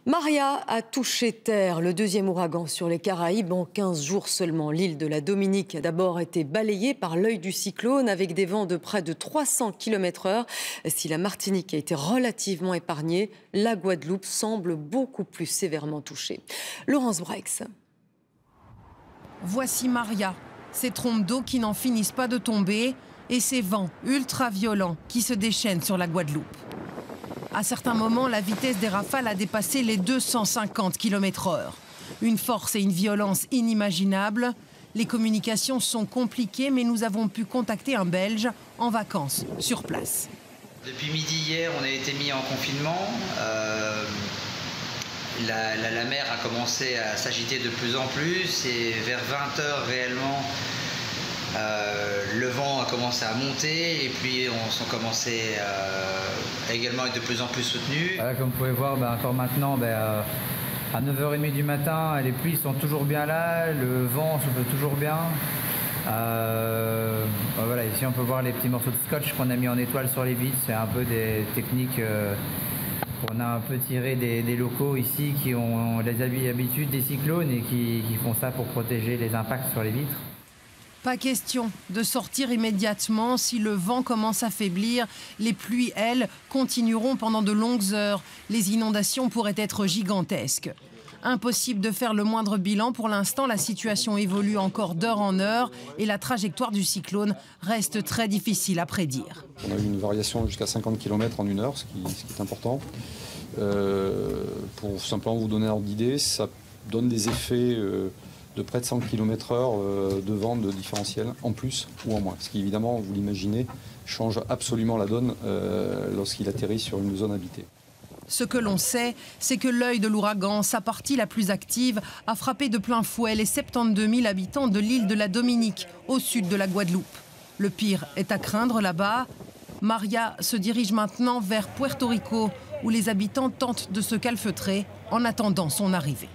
Maria a touché terre, le deuxième ouragan sur les Caraïbes en 15 jours seulement. L'île de la Dominique a d'abord été balayée par l'œil du cyclone avec des vents de près de 300 km/h. Si la Martinique a été relativement épargnée, la Guadeloupe semble beaucoup plus sévèrement touchée. Laurence Brex. Voici Maria, ces trompes d'eau qui n'en finissent pas de tomber et ces vents ultra-violents qui se déchaînent sur la Guadeloupe. À certains moments, la vitesse des rafales a dépassé les 250 km/h. Une force et une violence inimaginables. Les communications sont compliquées, mais nous avons pu contacter un Belge en vacances sur place. Depuis midi hier, on a été mis en confinement. La mer a commencé à s'agiter de plus en plus et vers 20 h réellement, le vent a commencé à monter et puis on s'en commençait également à être de plus en plus soutenu. Comme vous pouvez voir, encore maintenant, à 9h30 du matin, les pluies sont toujours bien là, le vent souffle toujours bien. Voilà, ici on peut voir les petits morceaux de scotch qu'on a mis en étoile sur les vitres. C'est un peu des techniques qu'on a un peu tirées des locaux ici qui ont les habitudes des cyclones et qui font ça pour protéger les impacts sur les vitres. Pas question de sortir immédiatement. Si le vent commence à faiblir, les pluies, elles, continueront pendant de longues heures. Les inondations pourraient être gigantesques. Impossible de faire le moindre bilan. Pour l'instant, la situation évolue encore d'heure en heure et la trajectoire du cyclone reste très difficile à prédire. On a eu une variation jusqu'à 50 km en une heure, ce qui est important. Pour simplement vous donner un ordre d'idée, ça donne des effets de près de 100 km/h de vent de différentiel en plus ou en moins. Ce qui évidemment, vous l'imaginez, change absolument la donne lorsqu'il atterrit sur une zone habitée. Ce que l'on sait, c'est que l'œil de l'ouragan, sa partie la plus active, a frappé de plein fouet les 72 000 habitants de l'île de la Dominique, au sud de la Guadeloupe. Le pire est à craindre là-bas. Maria se dirige maintenant vers Puerto Rico, où les habitants tentent de se calfeutrer en attendant son arrivée.